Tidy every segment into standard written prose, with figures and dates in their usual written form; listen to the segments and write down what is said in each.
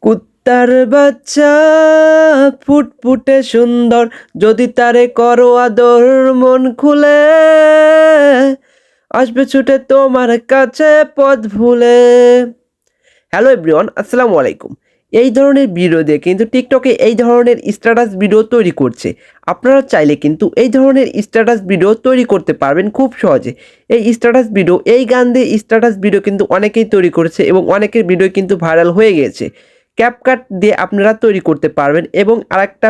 কুত্তার বাচ্চা ফুটফুটে সুন্দর, যদি তারে করো আদর মন খুলে আসবে ছুটে তোমার কাছে পথ ভুলে। হ্যালো এভরিওয়ান, আসসালামু আলাইকুম। এই ধরনের ভিডিও দিয়ে কিন্তু টিকটকে এই ধরনের স্ট্যাটাস ভিডিও তৈরি করছে। আপনারা চাইলে কিন্তু এই ধরনের স্ট্যাটাস ভিডিও তৈরি করতে পারবেন খুব সহজে। এই স্ট্যাটাস ভিডিও, এই গান দিয়ে স্ট্যাটাস ভিডিও কিন্তু অনেকেই তৈরি করেছে এবং অনেকের ভিডিও কিন্তু ভাইরাল হয়ে গিয়েছে। ক্যাপকাট দিয়ে আপনারা তৈরি করতে পারবেন এবং আরেকটা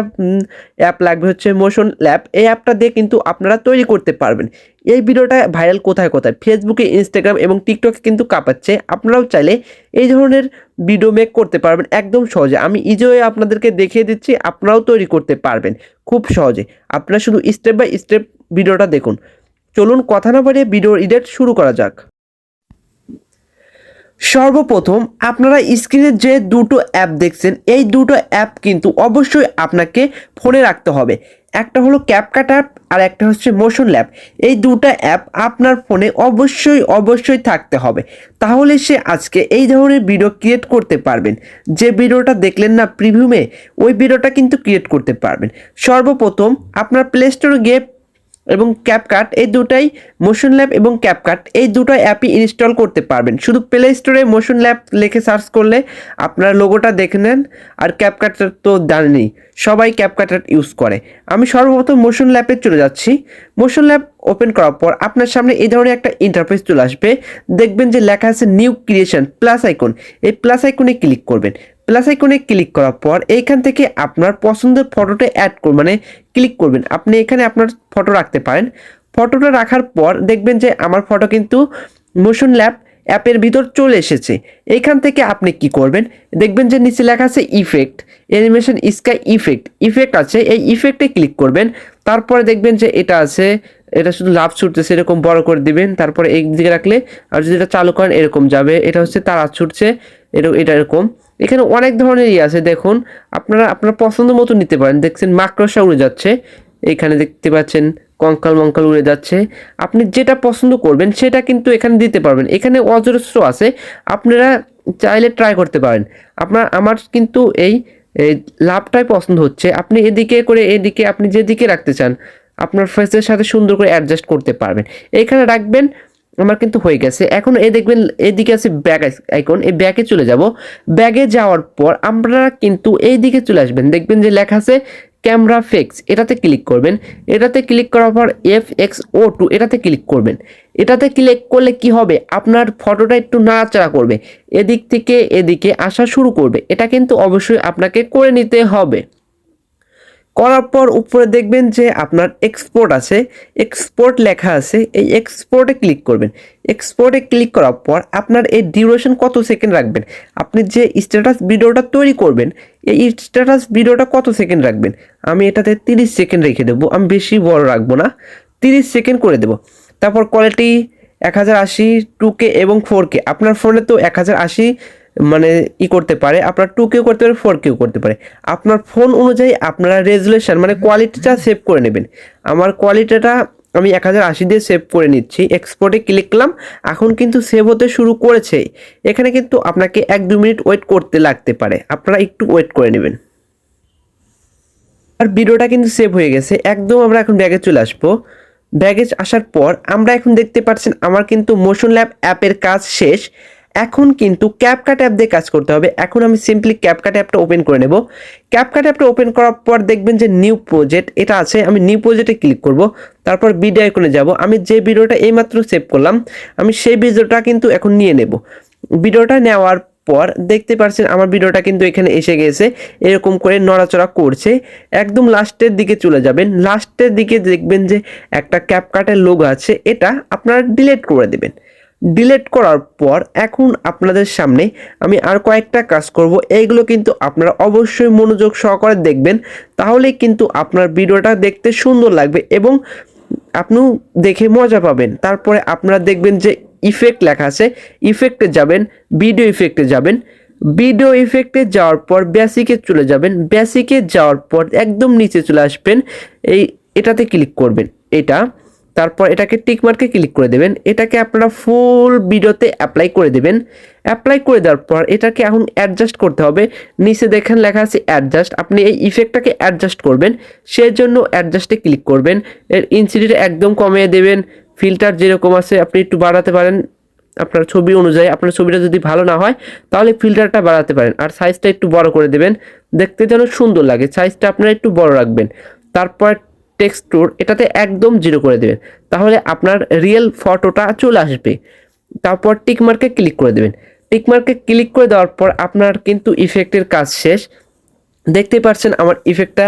অ্যাপ লাগবে হচ্ছে মোশন ল্যাব। এই অ্যাপটা দিয়ে কিন্তু আপনারা তৈরি করতে পারবেন। এই ভিডিওটা ভাইরাল কোথায় কোথায়, ফেসবুকে, ইনস্টাগ্রাম এবং টিকটকে কিন্তু কাঁপাচ্ছে। আপনারাও চাইলে এই ধরনের ভিডিও মেক করতে পারবেন একদম সহজে। আমি ইজিওয়ে আপনাদেরকে দেখিয়ে দিচ্ছি, আপনারাও তৈরি করতে পারবেন খুব সহজে। আপনারা শুধু স্টেপ বাই স্টেপ ভিডিওটা দেখুন। চলুন কথা না বাড়িয়ে ভিডিও এডিট শুরু করা যাক। সর্বপ্রথম আপনারা স্ক্রিনে যে দুটো অ্যাপ দেখছেন, এই দুটো অ্যাপ কিন্তু অবশ্যই আপনাকে ফোনে রাখতে হবে। একটা হলো ক্যাপকাট অ্যাপ আর একটা হচ্ছে মোশন ল্যাব। এই দুটো অ্যাপ আপনার ফোনে অবশ্যই থাকতে হবে, তাহলে সে আজকে এই ধরনের ভিডিও ক্রিয়েট করতে পারবেন। যে ভিডিওটা দেখলেন না প্রিভিউমে, ওই ভিডিওটা কিন্তু ক্রিয়েট করতে পারবেন। সর্বপ্রথম আপনার প্লে স্টোরে গিয়ে এবং ক্যাপকাট, এই দুটাই মোশন ল্যাব এবং ক্যাপকাট, এই দুটো অ্যাপই ইনস্টল করতে পারবেন। শুধু প্লে স্টোরে মোশন ল্যাব লিখে সার্চ করলে আপনার লোগোটা দেখে নেন। আর ক্যাপকাট তো জানেনই, সবাই ক্যাপকাট ইউজ করে। আমি সর্বপ্রথম মোশন ল্যাবে চলে যাচ্ছি। মোশন ল্যাব ওপেন করার পর আপনার সামনে এই ধরনের একটা ইন্টারফেস চলে আসবে। দেখবেন যে লেখা আছে নিউ ক্রিয়েশন, প্লাস আইকন। এই প্লাস আইকনে ক্লিক করবেন। প্লাস আইকনে ক্লিক করার পর এইখান থেকে আপনার পছন্দের ফটোটা অ্যাড করবেন, মানে ক্লিক করবেন। আপনি এখানে আপনার ফটো রাখতে পারেন। ফটোটা রাখার পর দেখবেন যে আমার ফটো কিন্তু মোশন ল্যাব অ্যাপের ভিতর চলে এসেছে। এইখান থেকে আপনি কি করবেন, দেখবেন যে নিচে লেখা আছে ইফেক্ট, অ্যানিমেশন স্কাই ইফেক্ট আছে। এই ইফেক্টে ক্লিক করবেন। তারপরে দেখবেন যে এটা আছে, এটা শুধু লাভ ছুটতেছে, এরকম বড় করে দিবেন। তারপরে এই দিকে রাখলে, আর যদি এটা চালু করেন এরকম যাবে। এটা হচ্ছে তারা ছুটছে, এটা এরকম। এখানে অনেক ধরনের আছে, দেখুন আপনারা আপনার পছন্দ মতো নিতে পারেন। দেখছেন মাকড়সা উড়ে যাচ্ছে, এখানে দেখতে পাচ্ছেন কঙ্কাল উড়ে যাচ্ছে। আপনি যেটা পছন্দ করবেন সেটা কিন্তু এখানে দিতে পারবেন। এখানে অজস্র আছে, আপনারা চাইলে ট্রাই করতে পারেন। আমার কিন্তু এই লাভটাই পছন্দ হচ্ছে। আপনি এদিকে করে এদিকে, আপনি যেদিকে রাখতে চান আপনার ফেসের সাথে সুন্দর করে অ্যাডজাস্ট করতে পারবেন। এইখানে রাখবেন। আমার কিন্তু হয়ে গেছে। এখন এই দেখবেন এদিকে আছে ব্যাগ আইকন, এই ব্যাগে চলে যাব। ব্যাগে যাওয়ার পর আপনারা কিন্তু এই দিকে চলে আসবেন। দেখবেন যে লেখা আছে ক্যামেরা ফিক্স, এটাতে ক্লিক করবেন। এটাতে ক্লিক করার পর FXO2 এটাতে ক্লিক করবেন। এটাতে ক্লিক করলে কি হবে, আপনার ফটোটা একটু নাড়াচাড়া করবে, এদিক থেকে এদিকে আসা শুরু করবে। এটা কিন্তু অবশ্যই আপনাকে করে নিতে হবে। করার পর উপরে দেখবেন যে আপনার এক্সপোর্ট আছে, এক্সপোর্ট লেখা আছে। এই এক্সপোর্টে ক্লিক করবেন। এক্সপোর্টে ক্লিক করার পর আপনার এই ডিউরেশন কত সেকেন্ড রাখবেন, আপনি যে স্ট্যাটাস ভিডিওটা তৈরি করবেন এই স্ট্যাটাস ভিডিওটা কত সেকেন্ড রাখবেন। আমি এটাতে 30 সেকেন্ড রেখে দেবো, আমি বেশি বড় রাখবো না, 30 সেকেন্ড করে দেবো। তারপর কোয়ালিটি 1080, 2K এবং 4K। আপনার ফোনে তো 1080 মানে করতে পারে, আপনার 2K করতে পারে, 4K করতে পারে। আপনার ফোন অনুযায়ী আপনারা রেজুলেশন মানে কোয়ালিটিটা সেভ করে নেবেন। আমার কোয়ালিটিটা আমি 1080 দিয়ে সেভ করে নিচ্ছি। এক্সপোর্টে ক্লিক করলাম। এখন কিন্তু সেভ হতে শুরু করেছে। এখানে কিন্তু আপনাকে 1-2 মিনিট ওয়েট করতে লাগতে পারে, আপনারা একটু ওয়েট করে নেবেন। আর ভিডিওটা কিন্তু সেভ হয়ে গেছে একদম। আমরা এখন ব্যাগে চলে আসবো। ব্যাগে আসার পর আমরা এখন দেখতে পাচ্ছেন আমার কিন্তু মোশন ল্যাব অ্যাপের কাজ শেষ। এখন কিন্তু ক্যাপকাট অ্যাপ দিয়ে কাজ করতে হবে। এখন আমি সিম্পলি ক্যাপকাট অ্যাপটা ওপেন করে নেব। ক্যাপকাট অ্যাপটা ওপেন করার পর দেখবেন যে নিউ প্রজেক্ট এটা আছে, আমি নিউ প্রজেক্টে ক্লিক করব। তারপর ভিডিও আইকনে যাব। আমি যে ভিডিওটা এইমাত্র সেভ করলাম, আমি সেই ভিডিওটা কিন্তু এখন নিয়ে নেব। ভিডিওটা নেওয়ার পর দেখতে পাচ্ছেন আমার ভিডিওটা কিন্তু এখানে এসে গেছে, এরকম করে নড়াচড়া করছে। একদম লাস্টের দিকে চলে যাবেন। লাস্টের দিকে দেখবেন যে একটা ক্যাপকাটের লোগো আছে, এটা আপনারা ডিলিট করে দেবেন। ডিলিট করার পর এখন আপনাদের সামনে আমি আর কয়েকটা কাজ করব। এইগুলো কিন্তু আপনারা অবশ্যই মনোযোগ সহকারে দেখবেন, তাহলেই কিন্তু আপনার ভিডিওটা দেখতে সুন্দর লাগবে এবং আপনিও দেখে মজা পাবেন। তারপরে আপনারা দেখবেন যে ইফেক্ট লেখা আছে, ইফেক্টে যাবেন, ভিডিও ইফেক্টে যাবেন। ভিডিও ইফেক্টে যাওয়ার পর বেসিকে চলে যাবেন। বেসিকে যাওয়ার পর একদম নিচে চলে আসবেন, এটাতে ক্লিক করবেন। এটা তারপর এটাকে টিক মার্কে ক্লিক করে দেবেন। এটাকে আপনারা ফুল ভিডিওতে অ্যাপ্লাই করে দেবেন। অ্যাপ্লাই করে দেওয়ার পর এটাকে এখন অ্যাডজাস্ট করতে হবে। নিচে দেখেন লেখা আছে অ্যাডজাস্ট, আপনি এই ইফেক্টটাকে অ্যাডজাস্ট করবেন, সেই জন্য অ্যাডজাস্টে ক্লিক করবেন। এর ইনসিডিটা একদম কমিয়ে দেবেন। ফিল্টার যেরকম আছে আপনি একটু বাড়াতে পারেন আপনার ছবি অনুযায়ী। আপনার ছবিটা যদি ভালো না হয় তাহলে ফিল্টারটা বাড়াতে পারেন। আর সাইজটা একটু বড় করে দেবেন, দেখতে যেন সুন্দর লাগে। সাইজটা আপনারা একটু বড় রাখবেন। তারপর টেক্সচার এটাতে একদম 0 করে দেবেন, তাহলে আপনার রিয়েল ফটোটা চলে আসবে। তারপর টিক মার্কে ক্লিক করে দেবেন। টিক মার্কে ক্লিক করে দেওয়ার পর আপনার কিন্তু ইফেক্টের কাজ শেষ। দেখতেই পাচ্ছেন আমার ইফেক্টটা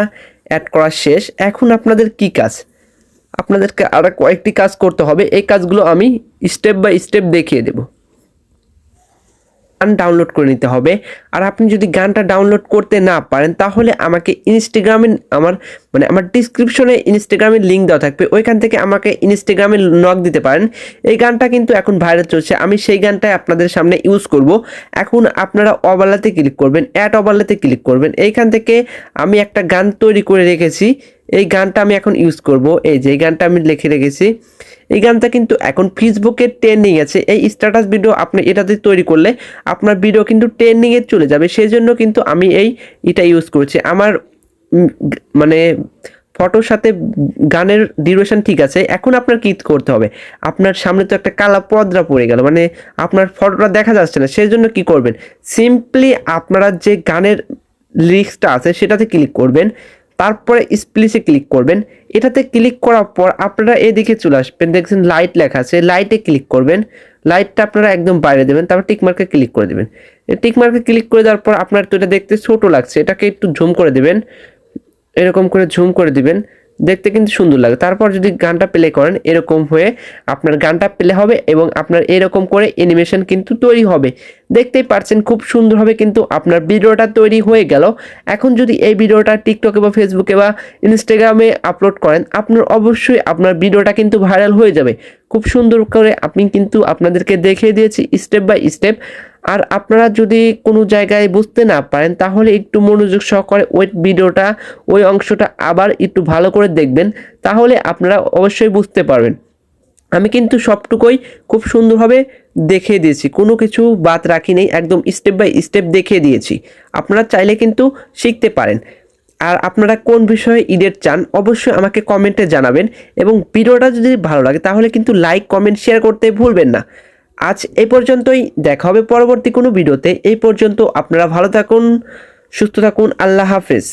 অ্যাড করা শেষ। এখন আপনাদের কি কাজ? আপনাদেরকে আরো কয়েকটি কাজ করতে হবে। এই কাজগুলো আমি স্টেপ বাই স্টেপ দেখিয়ে দেব। গান ডাউনলোড করে নিতে হবে। আর আপনি যদি গানটা ডাউনলোড করতে না পারেন তাহলে আমাকে ইনস্টাগ্রামে আমার ডিসক্রিপশনে ইনস্টাগ্রামের লিঙ্ক দেওয়া থাকবে, ওইখান থেকে আমাকে ইনস্টাগ্রামে নক দিতে পারেন। এই গানটা কিন্তু এখন ভাইরাল চলছে, আমি সেই গানটাই আপনাদের সামনে ইউজ করব। এখন আপনারা ওভারলেতে ক্লিক করবেন, অ্যাড ওভারলেতে ক্লিক করবেন। এইখান থেকে আমি একটা গান তৈরি করে রেখেছি, এই গানটা আমি এখন ইউজ করব। এই যে এই গানটা আমি লিখে রেখেছি, এই গানটা কিন্তু এখন ফেসবুকে ট্রেন্ডিং আছে। এই স্ট্যাটাস ভিডিও আপনি এটাতে তৈরি করলে আপনার ভিডিও কিন্তু ট্রেন্ডিংয়ে চলে যাবে, সেই জন্য কিন্তু আমি এটা ইউজ করছি। আমার ফটোর সাথে গানের ডিউরেশন ঠিক আছে। এখন আপনার কি করতে হবে? আপনার সামনে তো একটা কালা পর্দা পড়ে গেল, আপনার ফটোটা দেখা যাচ্ছে না, সেই জন্য কি করবেন? সিম্পলি আপনারা যে গানের লিরিক্সটা আছে সেটাতে ক্লিক করবেন, তারপরে স্প্লিসে ক্লিক করবেন। এটাতে ক্লিক করার পর আপনারা এদিকে চলে আসবেন, দেখছেন লাইট লেখা আছে, লাইটে ক্লিক করবেন। লাইটটা আপনারা একদম বাইরে দেবেন, তারপর টিক মার্কে ক্লিক করে দেবেন। টিক মার্কে ক্লিক করে দেওয়ার পর আপনার তো এটা দেখতে ছোট লাগছে, এটাকে একটু ঝুম করে দেবেন, এরকম করে ঝুম করে দিবেন, দেখতে কিন্তু সুন্দর লাগে। তারপর যদি গানটা প্লে করেন এরকম হয়ে আপনার গানটা প্লে হবে এবং আপনার এরকম করে অ্যানিমেশন কিন্তু তৈরি হবে। দেখতেই পাচ্ছেন খুব সুন্দরভাবে কিন্তু আপনার ভিডিওটা তৈরি হয়ে গেল। এখন যদি এই ভিডিওটা টিকটকে বা ফেসবুকে বা ইনস্টাগ্রামে আপলোড করেন আপনার অবশ্যই আপনার ভিডিওটা কিন্তু ভাইরাল হয়ে যাবে। খুব সুন্দর করে আমি কিন্তু আপনাদেরকে দেখিয়ে দিয়েছি স্টেপ বাই স্টেপ। আর আপনারা যদি কোনো জায়গায় বুঝতে না পারেন তাহলে একটু মনোযোগ সহকারে ওই ভিডিওটা ওই অংশটা আবার একটু ভালো করে দেখবেন, তাহলে আপনারা অবশ্যই বুঝতে পারবেন। আমি কিন্তু সবটুকুই খুব সুন্দরভাবে দেখিয়ে দিয়েছি, কোনো কিছু বাদ রাখি নেই, একদম স্টেপ বাই স্টেপ দেখিয়ে দিয়েছি। আপনারা চাইলে কিন্তু শিখতে পারেন। আর আপনারা কোন বিষয়ে এডিট চান অবশ্যই আমাকে কমেন্টে জানাবেন, এবং ভিডিওটা যদি ভালো লাগে তাহলে কিন্তু লাইক কমেন্ট শেয়ার করতে ভুলবেন না। আজ এই পর্যন্তই, দেখা হবে পরবর্তী কোনো ভিডিওতে। এই পর্যন্ত আপনারা ভালো থাকুন, সুস্থ থাকুন, আল্লাহ হাফেজ।